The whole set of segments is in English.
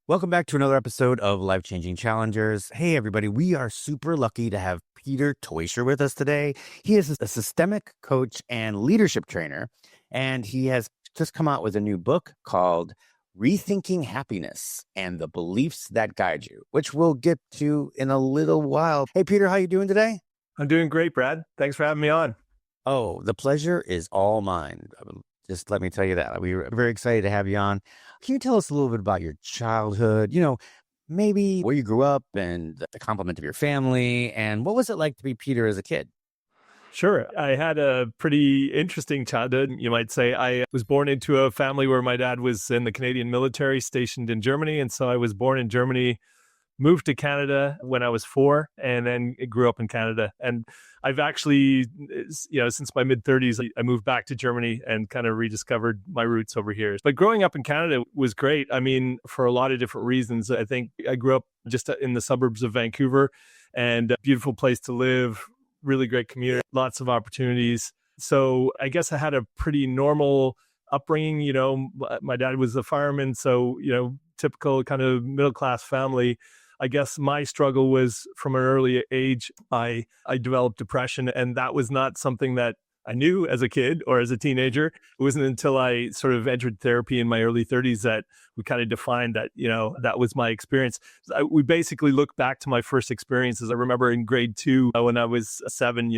Welcome back to another episode of Life Changing Challengers. Hey, everybody, we are super lucky to have Peter Teuscher with us today. He is a systemic coach and leadership trainer, and he has just come out with a new book called Rethinking Happiness and the Beliefs That Guide You, which we'll get to in a little while. Hey, Peter, how you doing today? I'm doing great, Brad. Thanks for having me on. Oh, the pleasure is all mine. Just let me tell you that. We were very excited to have you on. Can you tell us a little bit about your childhood? Maybe where you grew up and the complement of your family, and what was it like to be Peter as a kid? Sure. I had a pretty interesting childhood, you might say. I was born into a family where my dad was in the Canadian military stationed in Germany. And so I was born in Germany, moved to Canada when I was 4, and then grew up in Canada. And I've actually, since my mid 30s, I moved back to Germany and kind of rediscovered my roots over here. But growing up in Canada was great. I mean, for a lot of different reasons. I think I grew up just in the suburbs of Vancouver, and a beautiful place to live, really great community, lots of opportunities. So I guess I had a pretty normal upbringing. My dad was a fireman, so, typical kind of middle-class family. I guess my struggle was from an early age, I developed depression, and that was not something that I knew as a kid or as a teenager. It wasn't until I sort of entered therapy in my early 30s that we kind of defined that, that was my experience. We basically look back to my first experiences. I remember in grade 2, when I was 7,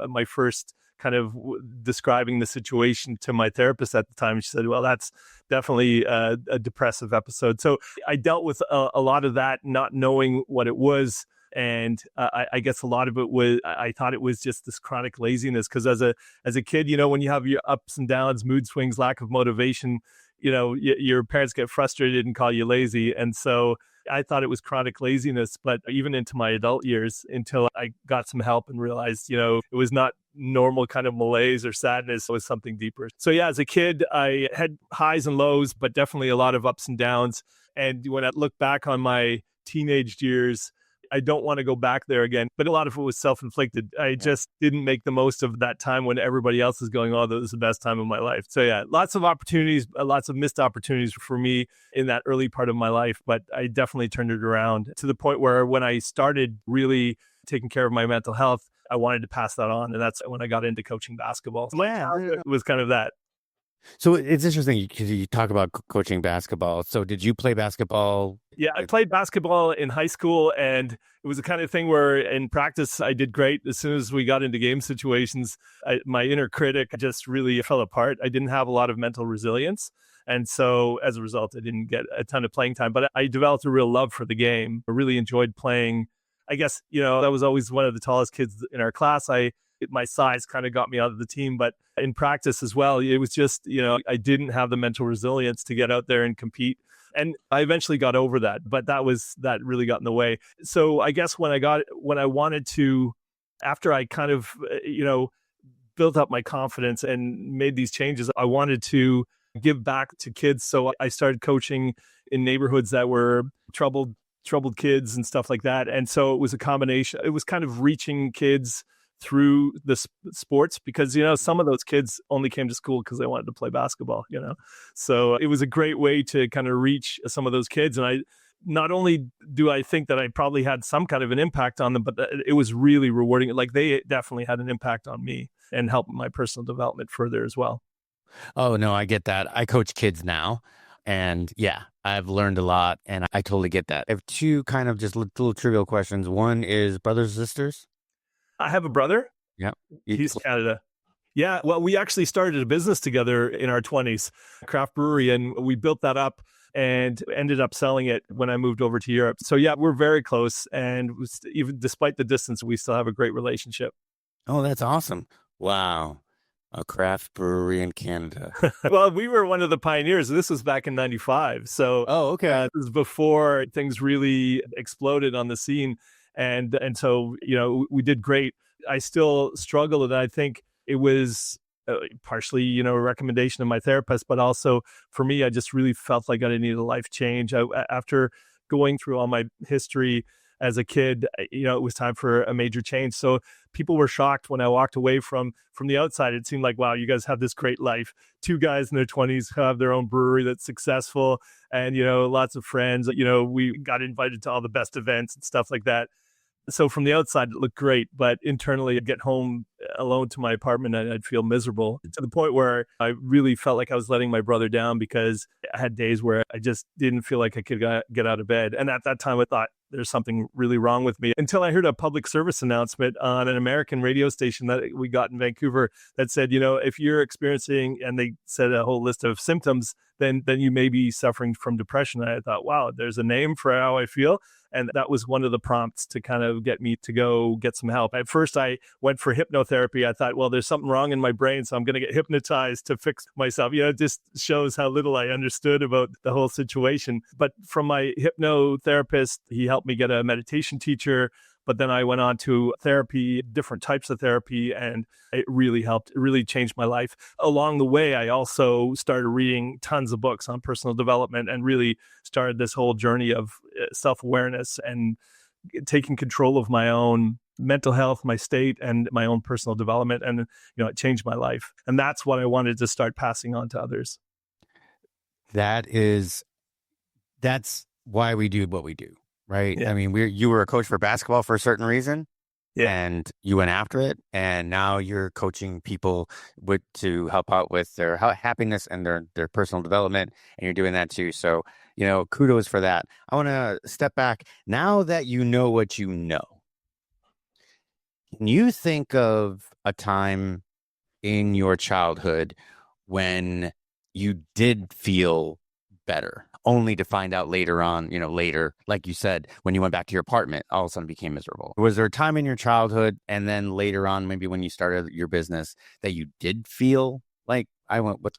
my first kind of describing the situation to my therapist at the time. She said, well, that's definitely a depressive episode. So I dealt with a lot of that, not knowing what it was. And I guess a lot of it was, I thought it was just this chronic laziness. Because as a kid, when you have your ups and downs, mood swings, lack of motivation, your parents get frustrated and call you lazy. And so I thought it was chronic laziness, but even into my adult years, until I got some help and realized, it was not normal kind of malaise or sadness. It was something deeper. So yeah, as a kid, I had highs and lows, but definitely a lot of ups and downs. And when I look back on my teenage years, I don't want to go back there again, but a lot of it was self-inflicted. I just didn't make the most of that time when everybody else is going, oh, that was the best time of my life. So yeah, lots of opportunities, lots of missed opportunities for me in that early part of my life, but I definitely turned it around to the point where when I started really taking care of my mental health, I wanted to pass that on. And that's when I got into coaching basketball. So it was kind of that. So it's interesting because you talk about coaching basketball. So did you play basketball? Yeah, I played basketball in high school, and it was the kind of thing where in practice I did great. As soon as we got into game situations, my inner critic just really fell apart. I didn't have a lot of mental resilience. And so as a result, I didn't get a ton of playing time, but I developed a real love for the game. I really enjoyed playing. I guess, I was always one of the tallest kids in our class. My size kind of got me out of the team, but in practice as well, it was just, I didn't have the mental resilience to get out there and compete. And I eventually got over that, but that really got in the way. So I guess when I wanted to, after I kind of, built up my confidence and made these changes, I wanted to give back to kids. So I started coaching in neighborhoods that were troubled kids and stuff like that. And so it was a combination. It was kind of reaching kids through the sports, because some of those kids only came to school because they wanted to play basketball. So it was a great way to kind of reach some of those kids. And I not only do I think that I probably had some kind of an impact on them, but it was really rewarding. Like, they definitely had an impact on me and helped my personal development further as well. Oh, no, I get that. I coach kids now. And yeah, I've learned a lot, and I totally get that. I have two kind of just little trivial questions. One is brothers and sisters. I have a brother. Yeah. He's Canada. Yeah. Well, we actually started a business together in our 20s, a craft brewery, and we built that up and ended up selling it when I moved over to Europe. So yeah, we're very close. And even despite the distance, we still have a great relationship. Oh, that's awesome. Wow. A craft brewery in Canada. Well, we were one of the pioneers. This was back in 95. So okay. This was before things really exploded on the scene. And so, we did great. I still struggle, and I think it was partially, a recommendation of my therapist, but also for me, I just really felt like I needed a life change. After going through all my history, as a kid, it was time for a major change. So people were shocked when I walked away from the outside. It seemed like, wow, you guys have this great life. Two guys in their 20s have their own brewery that's successful, and lots of friends. We got invited to all the best events and stuff like that. So from the outside, it looked great, but internally, I'd get home alone to my apartment and I'd feel miserable, to the point where I really felt like I was letting my brother down, because I had days where I just didn't feel like I could get out of bed. And at that time, I thought there's something really wrong with me, until I heard a public service announcement on an American radio station that we got in Vancouver that said, if you're experiencing, and they said a whole list of symptoms, then you may be suffering from depression. And I thought, wow, there's a name for how I feel. And that was one of the prompts to kind of get me to go get some help. At first, I went for hypnotherapy. I thought, well, there's something wrong in my brain, so I'm going to get hypnotized to fix myself. It just shows how little I understood about the whole situation. But from my hypnotherapist, he helped me get a meditation teacher. But then I went on to therapy, different types of therapy, and it really helped. It really changed my life. Along the way, I also started reading tons of books on personal development, and really started this whole journey of self-awareness and taking control of my own mental health, my state, and my own personal development. And, it changed my life. And that's what I wanted to start passing on to others. That's why we do what we do. Right. Yeah. I mean, you were a coach for basketball for a certain reason, and you went after it. And now you're coaching people to help out with their happiness and their personal development. And you're doing that too. So, kudos for that. I want to step back. Now that you know what you know, can you think of a time in your childhood when you did feel better, only to find out later on, later, like you said, when you went back to your apartment, all of a sudden became miserable? Was there a time in your childhood, and then later on, maybe when you started your business, that you did feel like I went with?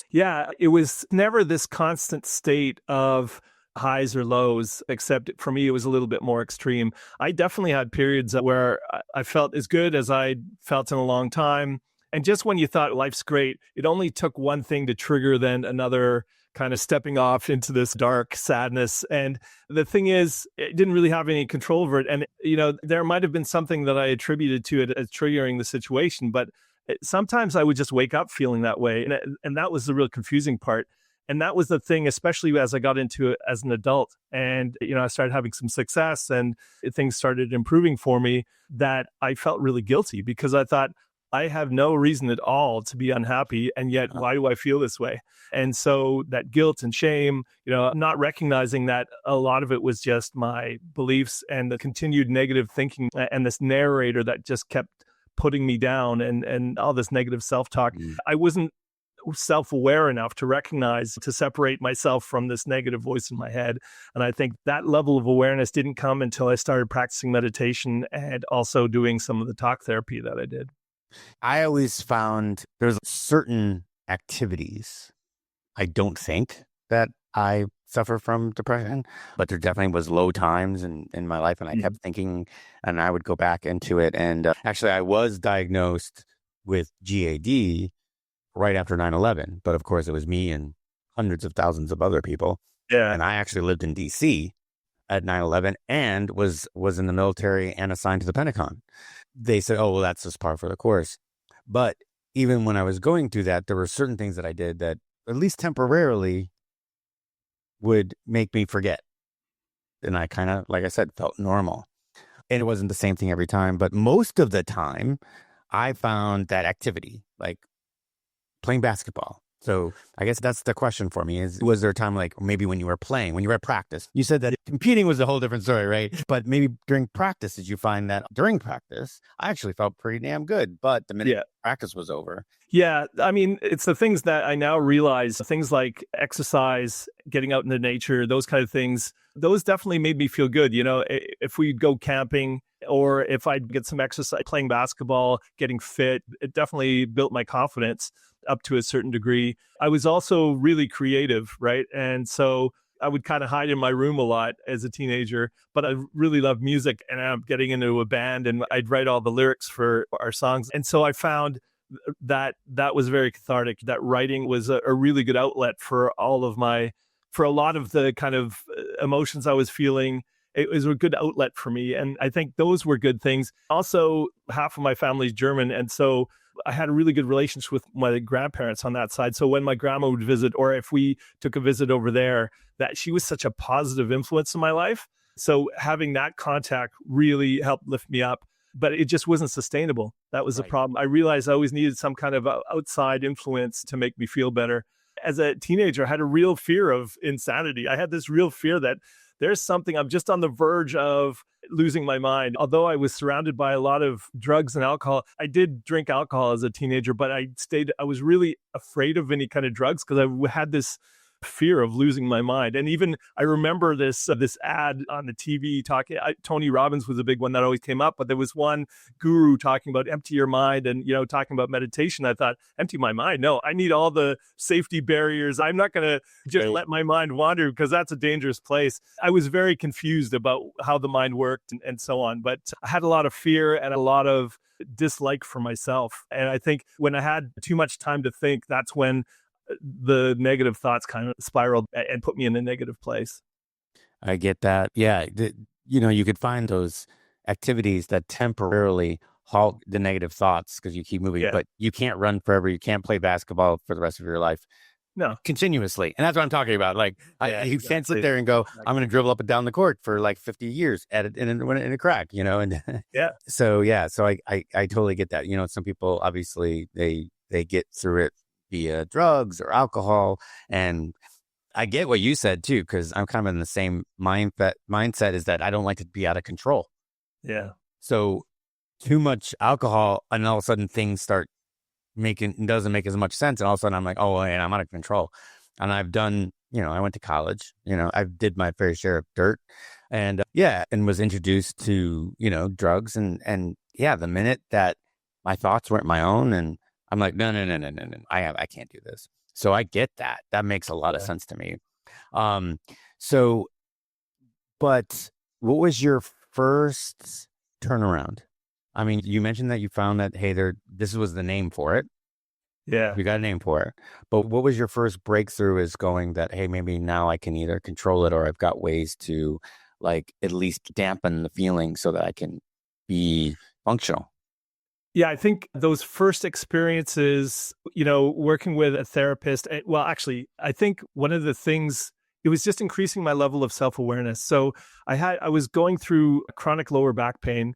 Yeah, it was never this constant state of highs or lows, except for me, it was a little bit more extreme. I definitely had periods where I felt as good as I'd felt in a long time. And just when you thought life's great, it only took one thing to trigger then another kind of stepping off into this dark sadness. And the thing is, it didn't really have any control over it. And, there might have been something that I attributed to it as triggering the situation, but sometimes I would just wake up feeling that way. And that was the real confusing part. And that was the thing, especially as I got into it as an adult, and, I started having some success and things started improving for me, that I felt really guilty, because I thought, I have no reason at all to be unhappy, and yet why do I feel this way? And so that guilt and shame, not recognizing that a lot of it was just my beliefs and the continued negative thinking, and this narrator that just kept putting me down, and all this negative self-talk. I wasn't self-aware enough to recognize, to separate myself from this negative voice in my head. And I think that level of awareness didn't come until I started practicing meditation and also doing some of the talk therapy that I did. I always found there's certain activities, I don't think that I suffer from depression, but there definitely was low times in my life, and I kept thinking, and I would go back into it. And actually, I was diagnosed with GAD right after 9/11, but of course, it was me and hundreds of thousands of other people. Yeah. And I actually lived in DC at 9/11 and was in the military and assigned to the Pentagon. They said, oh, well, that's just par for the course. But even when I was going through that, there were certain things that I did that, at least temporarily, would make me forget. And I kind of, like I said, felt normal. And it wasn't the same thing every time. But most of the time, I found that activity, like playing basketball. So I guess that's the question for me, was there a time, like maybe when you were at practice? You said that competing was a whole different story, right? But maybe during practice, did you find that during practice, I actually felt pretty damn good, but the minute practice was over? Yeah. I mean, it's the things that I now realize, things like exercise, getting out into nature, those kind of things, those definitely made me feel good. If we'd go camping, or if I'd get some exercise, playing basketball, getting fit, it definitely built my confidence up to a certain degree. I was also really creative, right? And so I would kind of hide in my room a lot as a teenager, but I really loved music, and I'm getting into a band, and I'd write all the lyrics for our songs. And so I found that was very cathartic. That writing was a really good outlet for a lot of the kind of emotions I was feeling. it was a good outlet for me. And I think those were good things. Also, half of my family's German. And so I had a really good relationship with my grandparents on that side. So when my grandma would visit, or if we took a visit over there, that she was such a positive influence in my life. So having that contact really helped lift me up, but it just wasn't sustainable. That was the Right. problem. I realized I always needed some kind of outside influence to make me feel better. As a teenager, I had a real fear of insanity. I had this real fear that there's something, I'm just on the verge of losing my mind. Although I was surrounded by a lot of drugs and alcohol, I did drink alcohol as a teenager, but I was really afraid of any kind of drugs because I had this fear of losing my mind. And even I remember this ad on the TV talking. Tony Robbins was a big one that always came up, but there was one guru talking about empty your mind and talking about meditation. I thought, empty my mind? No, I need all the safety barriers. I'm not going to just Right. let my mind wander because that's a dangerous place. I was very confused about how the mind worked and so on. But I had a lot of fear and a lot of dislike for myself. And I think when I had too much time to think, that's when the negative thoughts kind of spiraled and put me in a negative place. I get that. Yeah. You could find those activities that temporarily halt the negative thoughts because you keep moving, Yeah. but you can't run forever. You can't play basketball for the rest of your life No. continuously. And that's what I'm talking about. Like, Yeah, you can't sit exactly. there and go, I'm going to dribble up and down the court for like 50 years in a crack, and Yeah. so I totally get that. Some people obviously they get through it via drugs or alcohol, and I get what you said too, because I'm kind of in the same mindset is that I don't like to be out of control. Yeah. So too much alcohol, and all of a sudden things start doesn't make as much sense, and all of a sudden I'm like, oh, and I'm out of control. And I've done, I went to college, I did my fair share of dirt, and and was introduced to drugs, and the minute that my thoughts weren't my own, and I'm like, no, I can't do this. So I get that. That makes a lot of Yeah. sense to me. Um, so, but what was your first turnaround? I mean, you mentioned that you found that, hey, this was the name for it. Yeah. We got a name for it. But what was your first breakthrough is going that, hey, maybe now I can either control it or I've got ways to like at least dampen the feeling so that I can be functional. Yeah, I think those first experiences, working with a therapist, well, actually, I think one of the things, it was just increasing my level of self-awareness. So I was going through chronic lower back pain,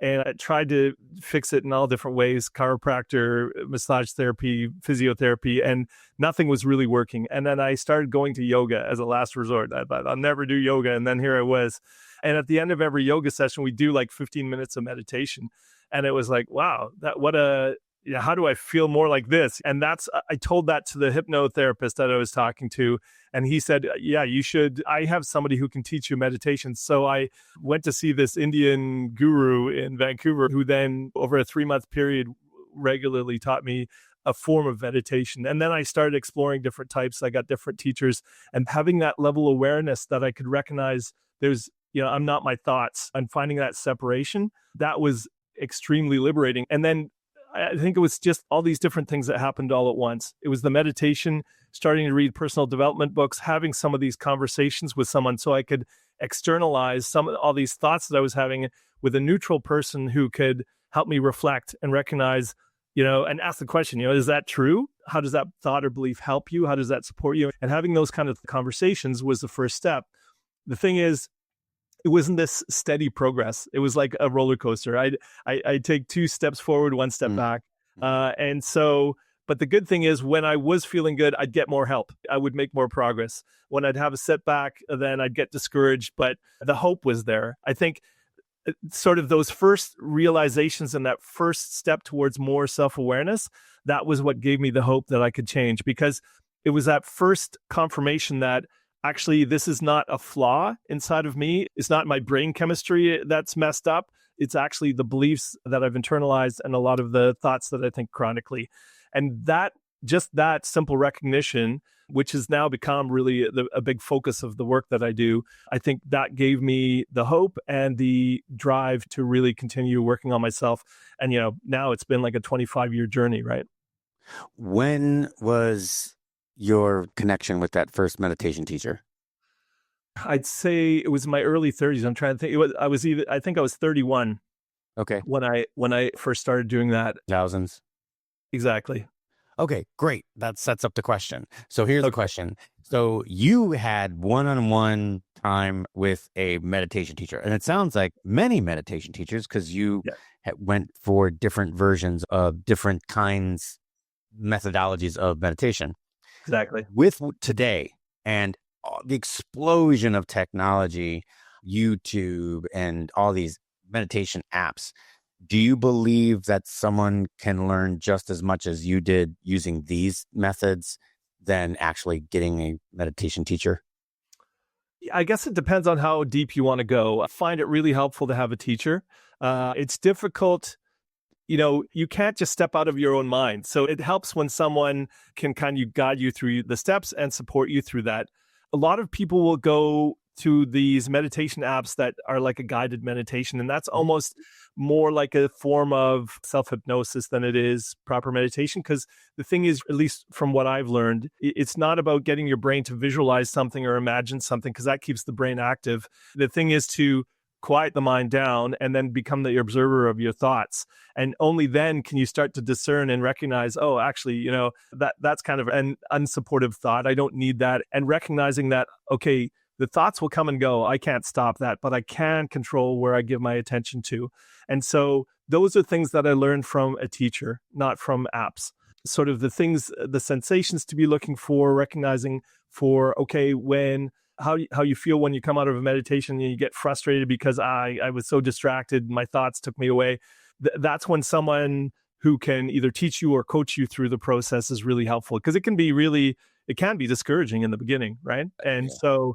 and I tried to fix it in all different ways, chiropractor, massage therapy, physiotherapy, and nothing was really working. And then I started going to yoga as a last resort. I thought I'll never do yoga. And then here I was. And at the end of every yoga session, we do like 15 minutes of meditation. And it was like, wow, how do I feel more like this? And I told that to the hypnotherapist that I was talking to. And he said, yeah, you should. I have somebody who can teach you meditation. So I went to see this Indian guru in Vancouver, who then over a 3-month period regularly taught me a form of meditation. And then I started exploring different types. I got different teachers, and having that level of awareness that I could recognize I'm not my thoughts, and finding that separation, that was extremely liberating. And then I think it was just all these different things that happened all at once. It was the meditation, starting to read personal development books, having some of these conversations with someone so I could externalize all these thoughts that I was having with a neutral person who could help me reflect and recognize, and ask the question, is that true? How does that thought or belief help you? How does that support you? And having those kind of conversations was the first step. The thing is, it wasn't this steady progress. It was like a roller coaster. I'd take 2 steps forward, 1 step back. And so, but the good thing is when I was feeling good, I'd get more help. I would make more progress. When I'd have a setback, then I'd get discouraged, but the hope was there. I think sort of those first realizations and that first step towards more self-awareness, that was what gave me the hope that I could change, because it was that first confirmation that actually this is not a flaw inside of me. It's not my brain chemistry that's messed up. It's actually the beliefs that I've internalized and a lot of the thoughts that I think chronically. And that simple recognition, which has now become really a big focus of the work that I do, I think that gave me the hope and the drive to really continue working on myself. And, now it's been like a 25-year journey, right? When was your connection with that first meditation teacher? I'd say it was my early 30s. I'm trying to think. I think I was 31 Okay. when I first started doing that. Thousands. Exactly. Okay, great. That sets up the question. So here's the Okay. question. So you had one-on-one time with a meditation teacher, and it sounds like many meditation teachers because you Yeah, went for different versions of different kinds, methodologies of meditation. exactly. With today and the explosion of technology, YouTube and all these meditation apps, do you believe that someone can learn just as much as you did using these methods than actually getting a meditation teacher? I guess it depends on how deep you want to go. I find it really helpful to have a teacher. It's difficult. You can't just step out of your own mind. So it helps when someone can kind of guide you through the steps and support you through that. A lot of people will go to these meditation apps that are like a guided meditation, and that's almost more like a form of self-hypnosis than it is proper meditation. Because the thing is, at least from what I've learned, it's not about getting your brain to visualize something or imagine something, because that keeps the brain active. The thing is to quiet the mind down and then become the observer of your thoughts, and only then can you start to discern and recognize, oh, actually, that's kind of an unsupportive thought, I don't need that. And recognizing that, okay, the thoughts will come and go, I can't stop that, but I can control where I give my attention to. And so those are things that I learned from a teacher, not from apps. Sort of the things, the sensations to be looking for, recognizing for, okay, when how you feel when you come out of a meditation and you get frustrated because I was so distracted, my thoughts took me away. That's when someone who can either teach you or coach you through the process is really helpful, because it can be discouraging in the beginning, right? And Yeah,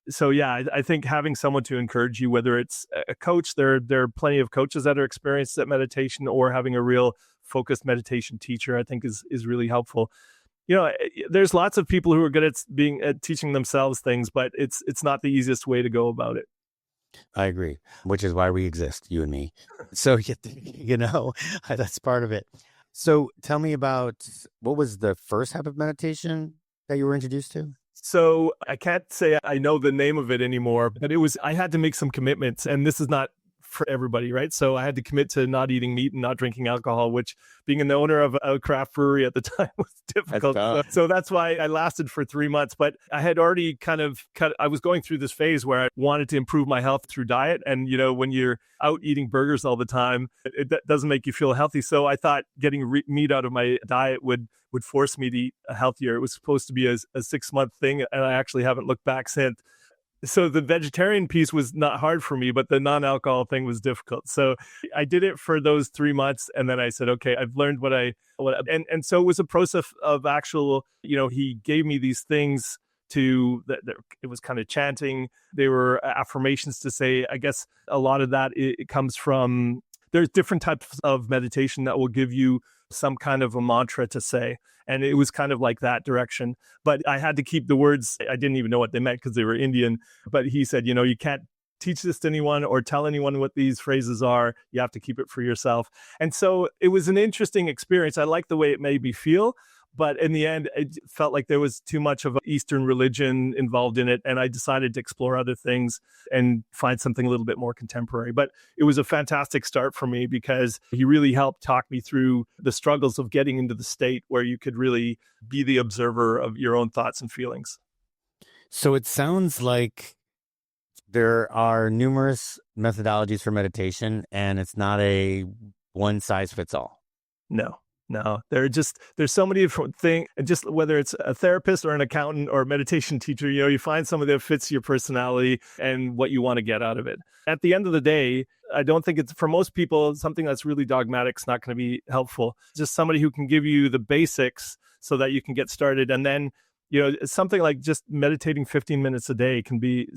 so yeah, I think having someone to encourage you, whether it's a coach, there are plenty of coaches that are experienced at meditation, or having a real focused meditation teacher, I think is really helpful. There's lots of people who are good at teaching themselves things, but it's not the easiest way to go about it. I agree, which is why we exist, you and me. So, that's part of it. So tell me about, what was the first type of meditation that you were introduced to? So I can't say I know the name of it anymore, but I had to make some commitments, and this is not for everybody, right? So I had to commit to not eating meat and not drinking alcohol, which, being an owner of a craft brewery at the time, was That's difficult. tough. So that's why I lasted for 3 months. But I had already I was going through this phase where I wanted to improve my health through diet. And, when you're out eating burgers all the time, that doesn't make you feel healthy. So I thought getting meat out of my diet would force me to eat healthier. It was supposed to be a 6-month thing, and I actually haven't looked back since. So the vegetarian piece was not hard for me, but the non-alcohol thing was difficult. So I did it for those 3 months, and then I said, okay, I've learned and so it was a process of actual, he gave me these things it was kind of chanting. They were affirmations to say. I guess a lot of that, it comes from, there's different types of meditation that will give you some kind of a mantra to say. And it was kind of like that direction. But I had to keep the words. I didn't even know what they meant because they were Indian. But he said, you can't teach this to anyone or tell anyone what these phrases are. You have to keep it for yourself. And so it was an interesting experience. I liked the way it made me feel. But in the end, it felt like there was too much of Eastern religion involved in it. And I decided to explore other things and find something a little bit more contemporary. But it was a fantastic start for me, because he really helped talk me through the struggles of getting into the state where you could really be the observer of your own thoughts and feelings. So it sounds like there are numerous methodologies for meditation, and it's not a one size fits all. No, there's so many different things. Just whether it's a therapist or an accountant or a meditation teacher, you find somebody that fits your personality and what you want to get out of it. At the end of the day, I don't think it's, for most people, something that's really dogmatic is not going to be helpful. Just somebody who can give you the basics so that you can get started. And then, something like just meditating 15 minutes a day can be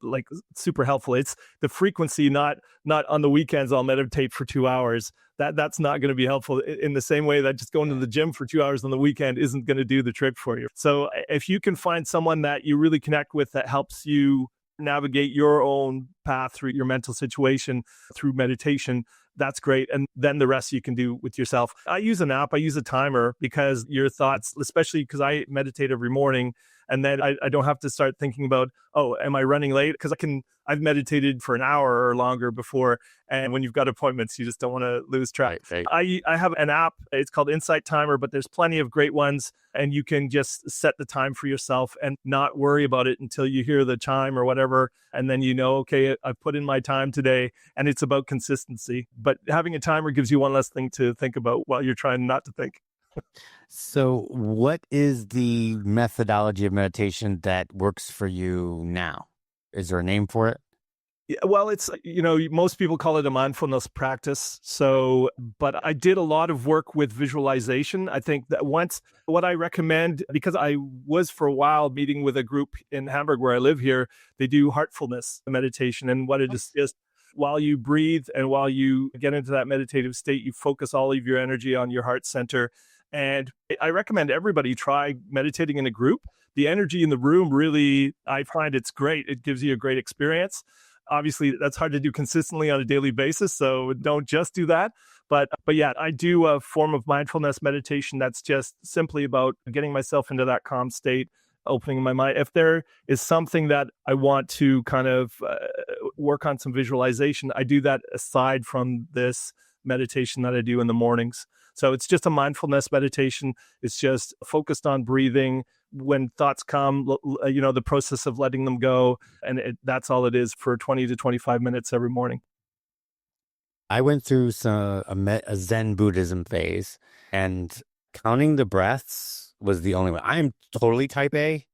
like super helpful. It's the frequency, not on the weekends I'll meditate for 2 hours. That's not going to be helpful, in the same way that just going to the gym for 2 hours on the weekend isn't going to do the trick for you. So if you can find someone that you really connect with, that helps you navigate your own path through your mental situation through meditation, that's great. And then the rest you can do with yourself. I use an app, I use a timer, because your thoughts, especially because I meditate every morning And then I don't have to start thinking about, oh, am I running late? Because I've meditated for an hour or longer before. And when you've got appointments, you just don't want to lose track. Right. I have an app, it's called Insight Timer, but there's plenty of great ones. And you can just set the time for yourself and not worry about it until you hear the chime or whatever. And then okay, I've put in my time today, and it's about consistency. But having a timer gives you one less thing to think about while you're trying not to think. So, what is the methodology of meditation that works for you now? Is there a name for it? Yeah, well, it's, most people call it a mindfulness practice. So, but I did a lot of work with visualization. I think that what I recommend, because I was for a while meeting with a group in Hamburg where I live here, they do heartfulness meditation. And what it is just while you breathe and while you get into that meditative state, you focus all of your energy on your heart center. And I recommend everybody try meditating in a group. The energy in the room really, I find it's great. It gives you a great experience. Obviously, that's hard to do consistently on a daily basis, so don't just do that. But yeah, I do a form of mindfulness meditation that's just simply about getting myself into that calm state, opening my mind. If there is something that I want to kind of work on some visualization, I do that aside from this meditation that I do in the mornings. So it's just a mindfulness meditation. It's just focused on breathing. When thoughts come, the process of letting them go. And that's all it is for 20 to 25 minutes every morning. I went through a Zen Buddhism phase, and counting the breaths was the only one. I'm totally type A.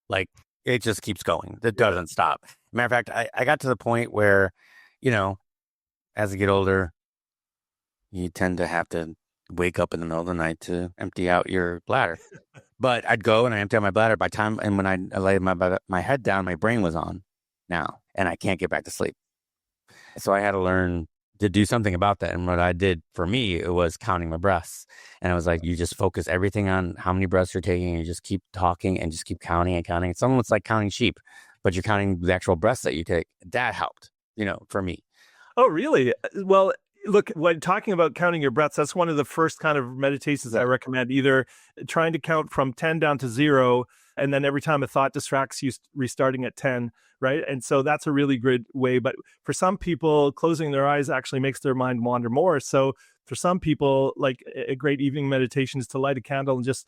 Like, it just keeps going. It doesn't stop. Matter of fact, I got to the point where, as I get older, you tend to have to wake up in the middle of the night to empty out your bladder. But I'd go and I empty out my bladder and when I laid my head down, my brain was on now, and I can't get back to sleep. So I had to learn to do something about that. And what I did for me, it was counting my breaths. And I was like, you just focus everything on how many breaths you're taking, and you just keep talking and just keep counting and counting. It's almost like counting sheep, but you're counting the actual breaths that you take. That helped, for me. Oh, really? Well, look, when talking about counting your breaths, that's one of the first kind of meditations I recommend, either trying to count from 10 down to 0, and then every time a thought distracts you, restarting at 10, right? And so that's a really good way. But for some people, closing their eyes actually makes their mind wander more. So for some people, like a great evening meditation is to light a candle and just,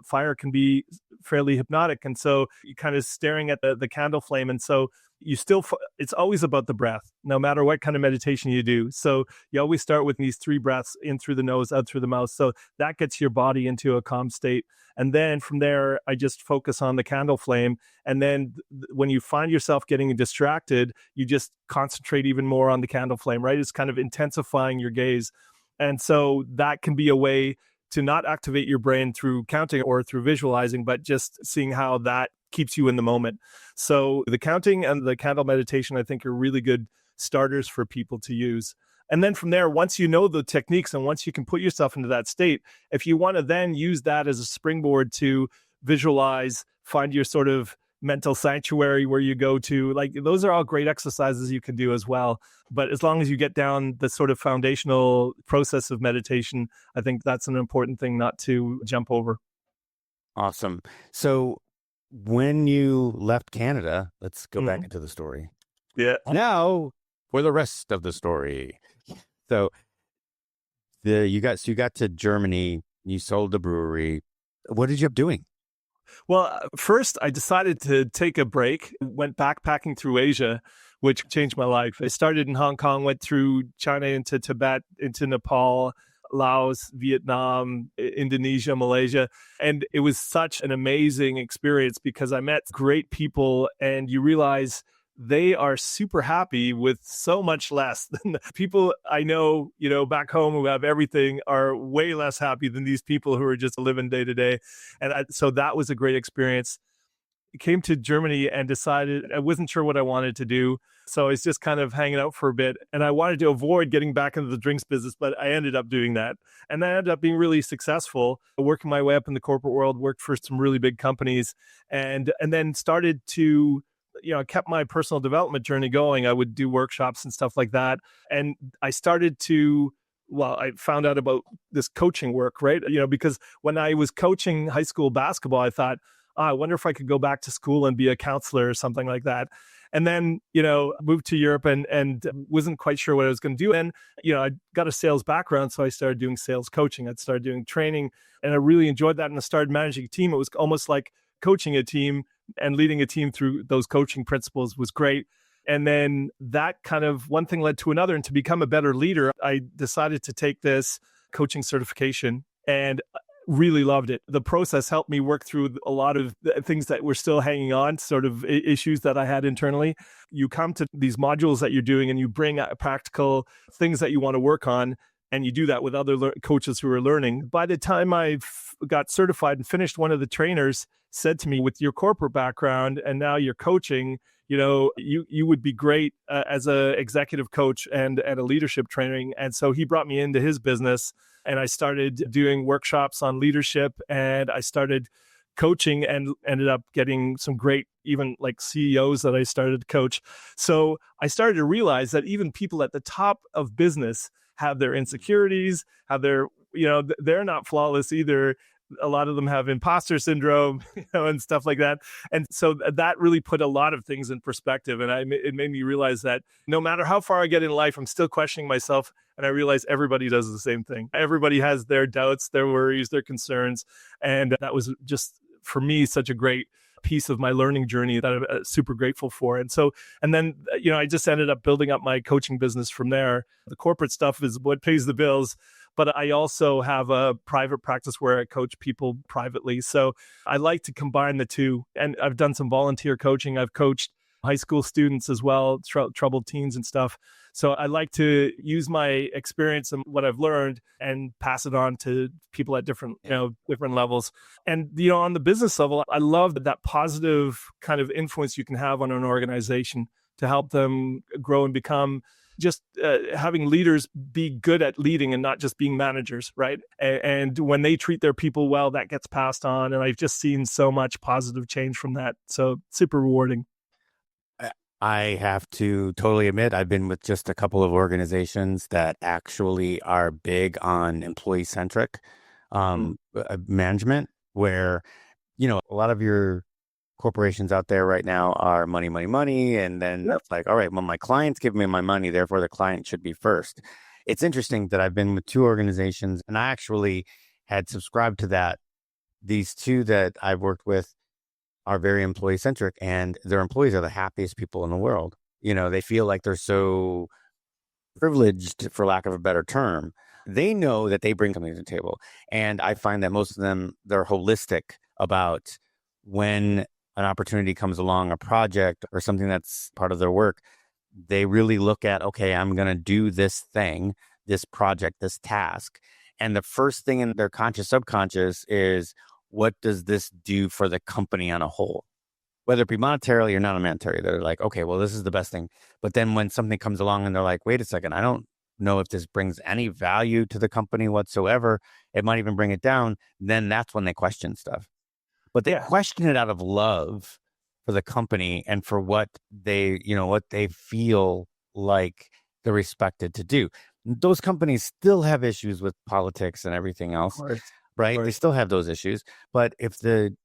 fire can be fairly hypnotic. And so you're kind of staring at the candle flame. And so it's always about the breath, no matter what kind of meditation you do. So you always start with these 3 breaths, in through the nose, out through the mouth. So that gets your body into a calm state. And then from there, I just focus on the candle flame. And then when you find yourself getting distracted, you just concentrate even more on the candle flame, right? It's kind of intensifying your gaze. And so that can be a way to not activate your brain through counting or through visualizing, but just seeing how that keeps you in the moment. So the counting and the candle meditation, I think, are really good starters for people to use. And then from there, once you know the techniques and once you can put yourself into that state, if you want to then use that as a springboard to visualize, find your sort of mental sanctuary where you go to, like, those are all great exercises you can do as well. But as long as you get down the sort of foundational process of meditation, I think that's an important thing not to jump over. Awesome. So when you left Canada, let's go back into the story. Yeah. Now for the rest of the story. So you got to Germany, you sold the brewery. What did you end up doing? Well, first I decided to take a break, went backpacking through Asia, which changed my life. I started in Hong Kong, went through China into Tibet, into Nepal, Laos, Vietnam, Indonesia, Malaysia. And it was such an amazing experience because I met great people, and you realize they are super happy with so much less than the people I know, back home who have everything are way less happy than these people who are just living day to day. And so that was a great experience. Came to Germany and decided I wasn't sure what I wanted to do. So I was just kind of hanging out for a bit, and I wanted to avoid getting back into the drinks business, but I ended up doing that. And I ended up being really successful, working my way up in the corporate world, worked for some really big companies, and then started to, kept my personal development journey going. I would do workshops and stuff like that. And I started to, I found out about this coaching work, right? Because when I was coaching high school basketball, I thought, I wonder if I could go back to school and be a counselor or something like that. And then, moved to Europe and wasn't quite sure what I was going to do. And, I got a sales background. So I started doing sales coaching. I started doing training and I really enjoyed that. And I started managing a team. It was almost like coaching a team, and leading a team through those coaching principles was great. And then that kind of one thing led to another. And to become a better leader, I decided to take this coaching certification and really loved it. The process helped me work through a lot of things that were still hanging on, sort of issues that I had internally. You come to these modules that you're doing and you bring practical things that you want to work on, and you do that with other coaches who are learning. By the time I got certified and finished, one of the trainers said to me, with your corporate background and now you're coaching, you would be great as a executive coach and a leadership training. And so he brought me into his business, and I started doing workshops on leadership, and I started coaching and ended up getting some great, even like CEOs that I started to coach. So I started to realize that even people at the top of business have their insecurities, have their, they're not flawless either. A lot of them have imposter syndrome, and stuff like that. And so that really put a lot of things in perspective. And it made me realize that no matter how far I get in life, I'm still questioning myself. And I realize everybody does the same thing. Everybody has their doubts, their worries, their concerns. And that was just, for me, such a great piece of my learning journey that I'm super grateful for. And then, I just ended up building up my coaching business from there. The corporate stuff is what pays the bills. But I also have a private practice where I coach people privately. So I like to combine the two. And I've done some volunteer coaching. I've coached high school students as well, troubled teens and stuff. So I like to use my experience and what I've learned and pass it on to people at different levels. And, on the business level, I love that positive kind of influence you can have on an organization to help them grow and become just having leaders be good at leading and not just being managers, right? And when they treat their people well, that gets passed on. And I've just seen so much positive change from that. So super rewarding. I have to totally admit, I've been with just a couple of organizations that actually are big on employee-centric management, where, a lot of your corporations out there right now are money, money, money. And then It's like, all right, well, my clients give me my money, therefore the client should be first. It's interesting that I've been with two organizations, and I actually had subscribed to that. These two that I've worked with are very employee centric, and their employees are the happiest people in the world. They feel like they're so privileged, for lack of a better term. They know that they bring something to the table. And I find that most of them, they're holistic about when an opportunity comes along, a project or something that's part of their work. They really look at, okay, I'm going to do this thing, this project, this task. And the first thing in their conscious subconscious is, what does this do for the company on a whole? Whether it be monetarily or not monetarily, they're like, okay, well, this is the best thing. But then when something comes along and they're like, wait a second, I don't know if this brings any value to the company whatsoever, it might even bring it down, then that's when they question stuff. But they question it out of love for the company and for what they feel like they're expected to do. Those companies still have issues with politics and everything else, right? They still have those issues. But if the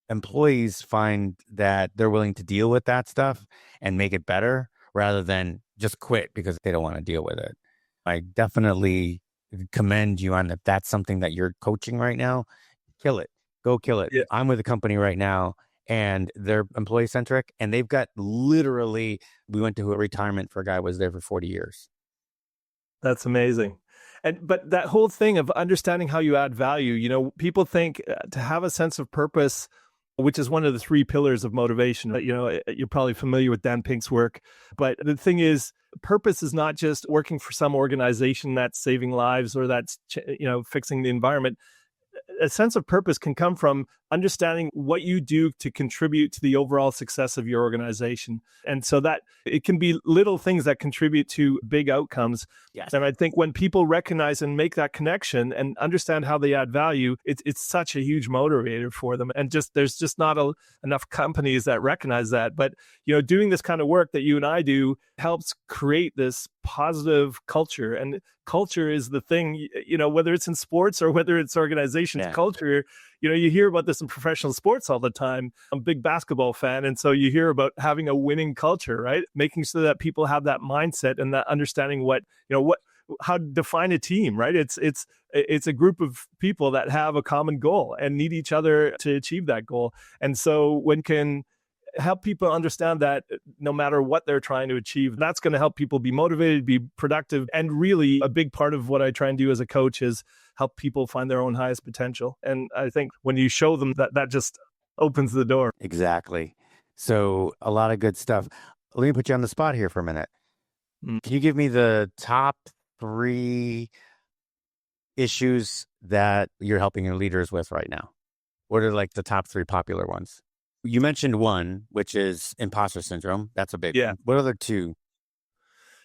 employees find that they're willing to deal with that stuff and make it better rather than just quit because they don't want to deal with it, I definitely commend you on that. That's something that you're coaching right now. Kill it. Go kill it. Yeah. I'm with a company right now and they're employee centric, and they've got literally, we went to a retirement for a guy who was there for 40 years. That's amazing. But that whole thing of understanding how you add value, people think to have a sense of purpose, which is one of the 3 pillars of motivation. You're probably familiar with Dan Pink's work, but the thing is, purpose is not just working for some organization that's saving lives or that's, fixing the environment. A sense of purpose can come from understanding what you do to contribute to the overall success of your organization. And so that it can be little things that contribute to big outcomes. Yes. And I think when people recognize and make that connection and understand how they add value, it's such a huge motivator for them. And there's just not enough companies that recognize that. But, doing this kind of work that you and I do helps create this positive culture. And culture is the thing, whether it's in sports or whether it's organizations, culture You hear about this in professional sports all the time. I'm a big basketball fan. And so you hear about having a winning culture, right? Making sure that people have that mindset and that understanding how to define a team, right? It's a group of people that have a common goal and need each other to achieve that goal. And so when can help people understand that no matter what they're trying to achieve, that's going to help people be motivated, be productive. And really a big part of what I try and do as a coach is help people find their own highest potential. And I think when you show them that just opens the door. Exactly. So a lot of good stuff. Let me put you on the spot here for a minute. Can you give me the top 3 issues that you're helping your leaders with right now? What are like the top 3 popular ones? You mentioned one, which is imposter syndrome. That's a big one. What other 2?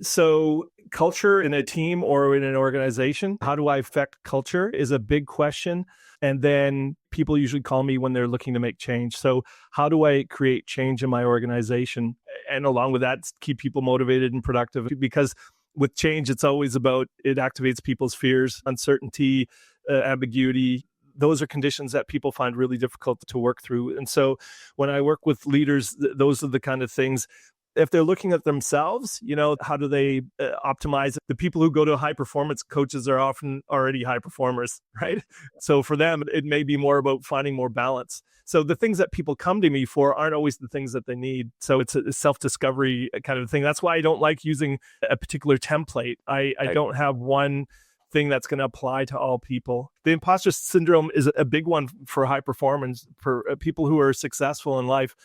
So culture in a team or in an organization, how do I affect culture is a big question. And then people usually call me when they're looking to make change. So how do I create change in my organization? And along with that, keep people motivated and productive? Because with change, it's always about, it activates people's fears, uncertainty, ambiguity. Those are conditions that people find really difficult to work through. And so when I work with leaders, those are the kind of things. If they're looking at themselves, how do they optimize? The people who go to high performance coaches are often already high performers, right? So for them, it may be more about finding more balance. So the things that people come to me for aren't always the things that they need. So it's a self-discovery kind of thing. That's why I don't like using a particular template. I don't have one thing that's going to apply to all people. The imposter syndrome is a big one for high performance, for people who are successful in life,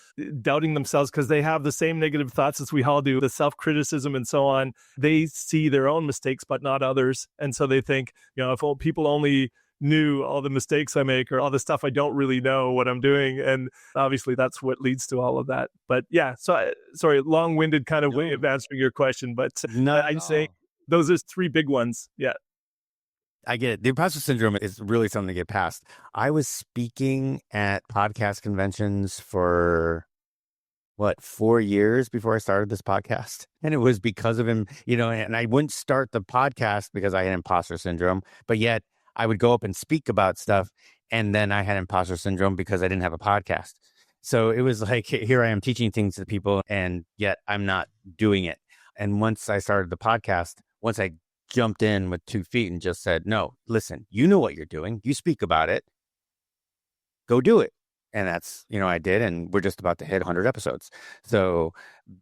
doubting themselves because they have the same negative thoughts as we all do, the self-criticism and so on. They see their own mistakes, but not others. And so they think, if people only knew all the mistakes I make or all the stuff I don't really know what I'm doing. And obviously that's what leads to all of that. But yeah, so sorry, long-winded kind of way of answering your question, but I'd say those are 3 big ones. Yeah. I get it. The imposter syndrome is really something to get past. I was speaking at podcast conventions for 4 years before I started this podcast. And it was because of him, and I wouldn't start the podcast because I had imposter syndrome, but yet I would go up and speak about stuff. And then I had imposter syndrome because I didn't have a podcast. So it was like, here I am teaching things to people, and yet I'm not doing it. And once I started the podcast, once I jumped in with 2 feet and just said, no, listen, you know what you're doing. You speak about it. Go do it. And that's, I did. And we're just about to hit 100 episodes. So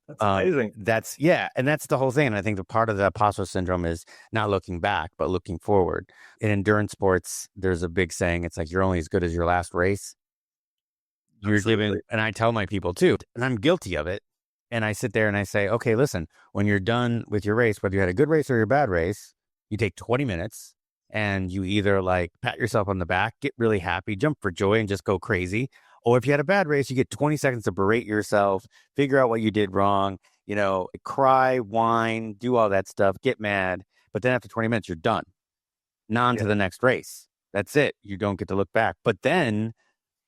that's amazing. And that's the whole thing. And I think the part of the imposter syndrome is not looking back, but looking forward. In endurance sports, there's a big saying. It's like, you're only as good as your last race. You're living, and I tell my people too, and I'm guilty of it. And I sit there and I say, okay, listen, when you're done with your race, whether you had a good race or your bad race, you take 20 minutes and you either pat yourself on the back, get really happy, jump for joy and just go crazy. Or if you had a bad race, you get 20 seconds to berate yourself, figure out what you did wrong, cry, whine, do all that stuff, get mad. But then after 20 minutes, you're done. To the next race. That's it. You don't get to look back. But then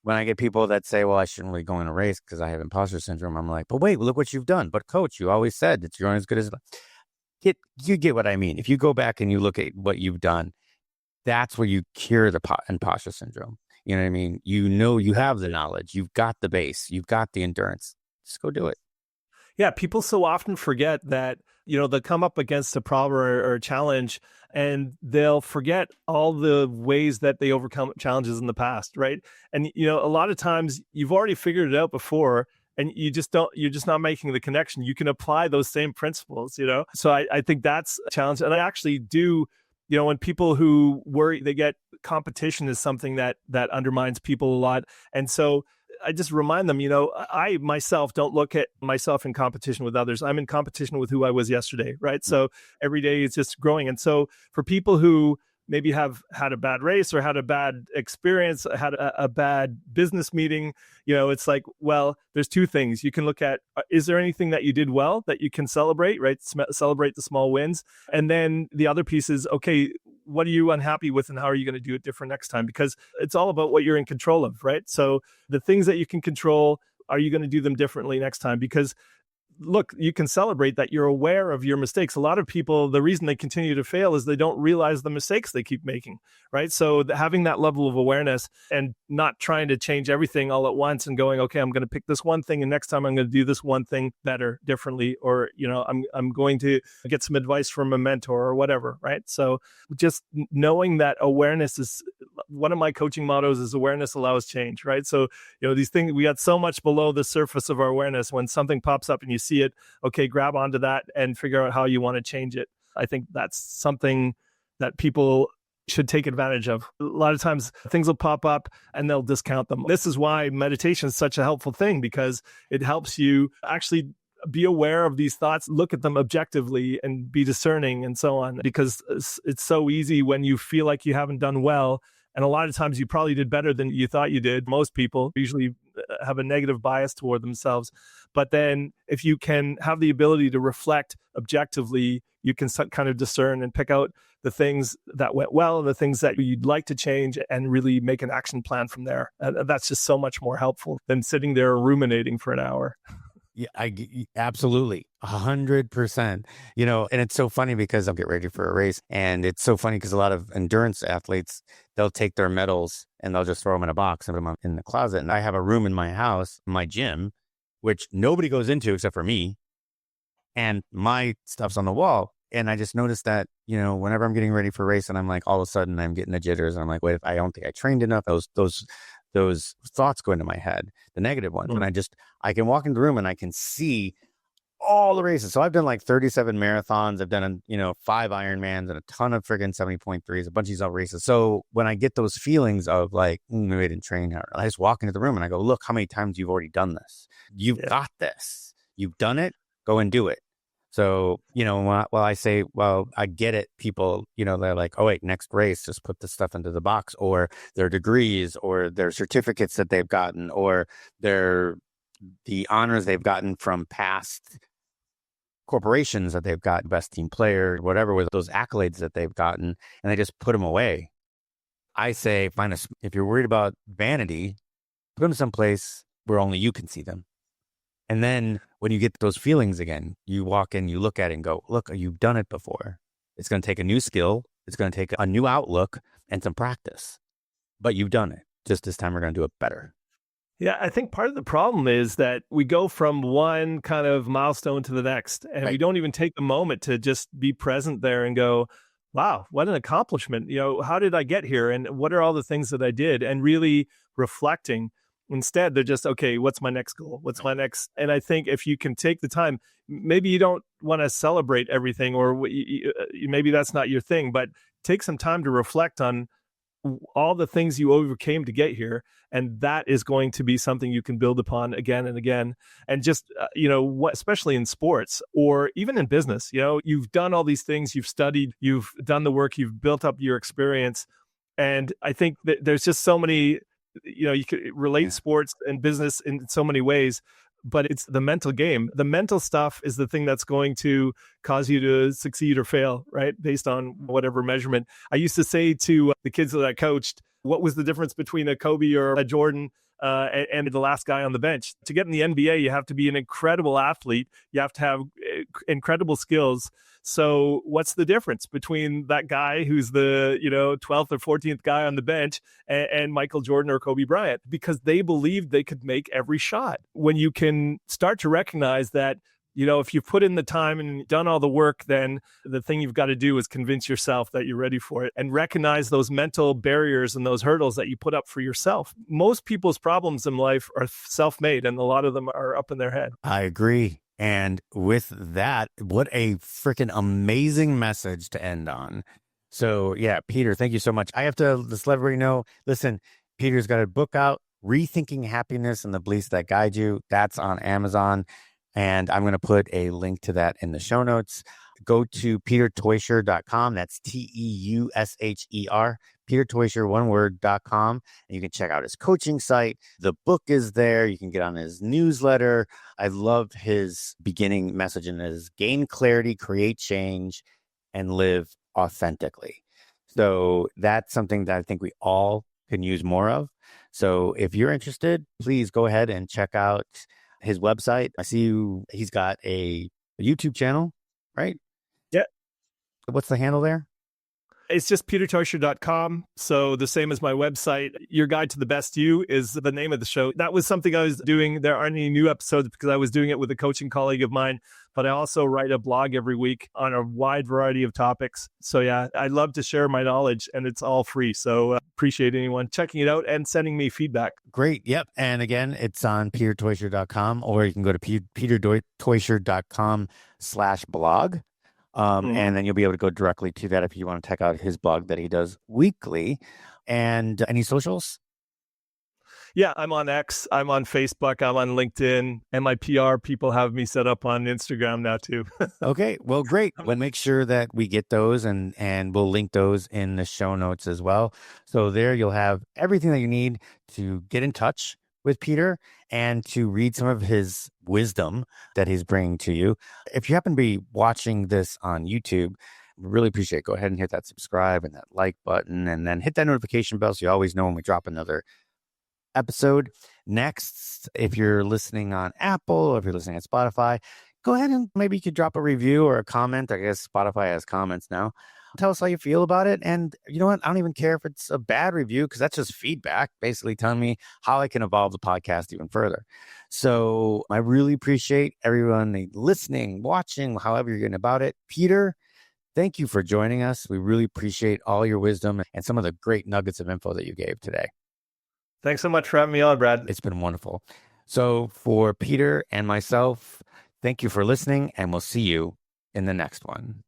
when I get people that say, well, I shouldn't really go in a race because I have imposter syndrome, I'm like, but wait, look what you've done. But coach, you always said that you're as good as you get what I mean. If you go back and you look at what you've done, that's where you cure the imposter syndrome. You know what I mean? You have the knowledge, you've got the base, you've got the endurance. Just go do it. Yeah, people so often forget that, they'll come up against a problem or a challenge and they'll forget all the ways that they overcome challenges in the past, right? And, a lot of times you've already figured it out before and you're just not making the connection. You can apply those same principles, So I think that's a challenge. And I actually do, when people who worry, they get competition is something that undermines people a lot. And so I just remind them, I myself don't look at myself in competition with others. I'm in competition with who I was yesterday, right? So every day it's just growing. And so for people who maybe have had a bad race or had a bad experience, had a bad business meeting, it's like, well, there's 2 things. You can look at, is there anything that you did well that you can celebrate, right? Celebrate the small wins. And then the other piece is, okay, what are you unhappy with and how are you going to do it different next time? Because it's all about what you're in control of, right? So the things that you can control, are you going to do them differently next time? Because look, you can celebrate that you're aware of your mistakes. A lot of people, the reason they continue to fail is they don't realize the mistakes they keep making, right? So having that level of awareness and not trying to change everything all at once and going, okay, I'm going to pick this one thing and next time I'm going to do this one thing better, differently, or, I'm going to get some advice from a mentor or whatever, right? So just knowing that awareness is one of my coaching mottos is awareness allows change, right? So, these things, we got so much below the surface of our awareness. When something pops up and you see it, okay, grab onto that and figure out how you want to change it. I think that's something that people should take advantage of. A lot of times things will pop up and they'll discount them. This is why meditation is such a helpful thing, because it helps you actually be aware of these thoughts, look at them objectively and be discerning and so on, because it's so easy when you feel like you haven't done well. And a lot of times you probably did better than you thought you did. Most people usually have a negative bias toward themselves. But then if you can have the ability to reflect objectively, you can kind of discern and pick out the things that went well and the things that you'd like to change and really make an action plan from there. And that's just so much more helpful than sitting there ruminating for an hour. Yeah, absolutely 100%. And it's so funny because I'll get ready for a race, and it's so funny because a lot of endurance athletes, they'll take their medals and they'll just throw them in a box and put them in the closet. And I have a room in my house, my gym, which nobody goes into except for me, and my stuff's on the wall. And I just noticed that, whenever I'm getting ready for a race, and I'm like, all of a sudden I'm getting the jitters, and I'm like, wait, I don't think I trained enough. Those thoughts go into my head, the negative ones. And I can walk into the room and I can see all the races. So I've done like 37 marathons. I've done, 5 Ironmans and a ton of friggin' 70.3s, a bunch of these races. So when I get those feelings of like, maybe I didn't train hard, I just walk into the room and I go, look how many times you've already done this. You've got this. You've done it. Go and do it. So, I say, well, I get it. People, they're like, oh, wait, next race, just put the stuff into the box, or their degrees or their certificates that they've gotten, or the honors they've gotten from past corporations that they've got, best team player, whatever, with those accolades that they've gotten, and they just put them away. I say, if you're worried about vanity, put them someplace where only you can see them. And then when you get those feelings again, you walk in, you look at it and go, look, you've done it before. It's going to take a new skill. It's going to take a new outlook and some practice, but you've done it. Just this time we're going to do it better. Yeah, I think part of the problem is that we go from one kind of milestone to the next, and we don't even take the moment to just be present there and go, wow, what an accomplishment. How did I get here? And what are all the things that I did? And really reflecting. Instead, they're just, okay, what's my next goal? What's my next? And I think if you can take the time, maybe you don't want to celebrate everything, or maybe that's not your thing, but take some time to reflect on all the things you overcame to get here. And that is going to be something you can build upon again and again. And just, especially in sports or even in business, you've done all these things, you've studied, you've done the work, you've built up your experience. And I think that there's just so many, you could relate sports and business in so many ways, but it's the mental game. The mental stuff is the thing that's going to cause you to succeed or fail, right? Based on whatever measurement. I used to say to the kids that I coached, what was the difference between a Kobe or a Jordan and the last guy on the bench? To get in the NBA, you have to be an incredible athlete. You have to have incredible skills. So what's the difference between that guy who's the 12th or 14th guy on the bench and Michael Jordan or Kobe Bryant? Because they believed they could make every shot. When you can start to recognize that, if you've put in the time and done all the work, then the thing you've got to do is convince yourself that you're ready for it and recognize those mental barriers and those hurdles that you put up for yourself. Most people's problems in life are self-made, and a lot of them are up in their head. I agree. And with that, what a freaking amazing message to end on. So yeah, Peter, thank you so much. I have to just let everybody know, listen, Peter's got a book out, Rethinking Happiness and the Beliefs That Guide You. That's on Amazon. And I'm going to put a link to that in the show notes. Go to peterteuscher.com. That's TEUSHER, peterteuscher, one word.com. And you can check out his coaching site. The book is there. You can get on his newsletter. I love his beginning message in his gain clarity, create change, and live authentically. So that's something that I think we all can use more of. So if you're interested, please go ahead and check out his website. I see he's got a YouTube channel, right? Yeah. What's the handle there? It's just peterteuscher.com. So the same as my website. Your Guide to the Best You is the name of the show. That was something I was doing. There aren't any new episodes because I was doing it with a coaching colleague of mine, but I also write a blog every week on a wide variety of topics. So yeah, I love to share my knowledge and it's all free. So appreciate anyone checking it out and sending me feedback. Great. Yep. And again, it's on peterteuscher.com, or you can go to peterteuscher.com/blog. And then you'll be able to go directly to that if you want to check out his blog that he does weekly. And any socials? Yeah, I'm on X, I'm on Facebook, I'm on LinkedIn, and my PR people have me set up on Instagram now too. Okay, well, great. We'll make sure that we get those and we'll link those in the show notes as well. So there you'll have everything that you need to get in touch with Peter and to read some of his wisdom that he's bringing to you. If you happen to be watching this on YouTube, really appreciate it. Go ahead and hit that subscribe and that like button, and then hit that notification bell so you always know when we drop another episode. Next, if you're listening on Apple or if you're listening on Spotify, go ahead and maybe you could drop a review or a comment. I guess Spotify has comments now. Tell us how you feel about it. And you know what? I don't even care if it's a bad review because that's just feedback, basically telling me how I can evolve the podcast even further. So I really appreciate everyone listening, watching, however you're getting about it. Peter, thank you for joining us. We really appreciate all your wisdom and some of the great nuggets of info that you gave today. Thanks so much for having me on, Brad. It's been wonderful. So for Peter and myself, thank you for listening, and we'll see you in the next one.